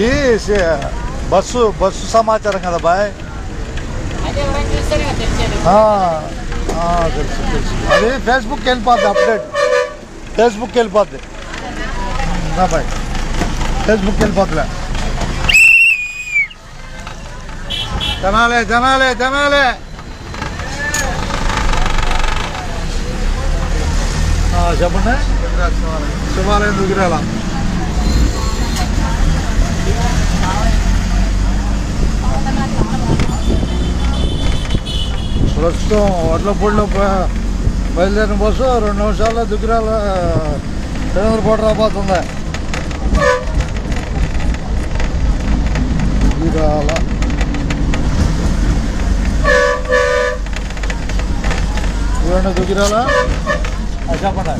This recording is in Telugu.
ఈ బస్సు సమాచారం కదా బాయ్. తెలుసు అది ఫేస్బుక్కి వెళ్ళిపోద్ది, అప్డేట్ ఫేస్బుక్కి వెళ్ళిపోద్ది బాయ్, ఫేస్బుక్కి వెళ్ళిపోద్దిలే. జనాలే జనాలే జనాలే. చెప్పండి. శివాలయం దుగిరేలా ప్రస్తుతం వడ్లపూడిలో బయలుదేరిన బస్సు 2 నిమిషాల్లో దుగ్గిరాల చంద్రపూట రాబోతుంది. దుగ్గిరాల దుగ్గిరాల చెప్పండి.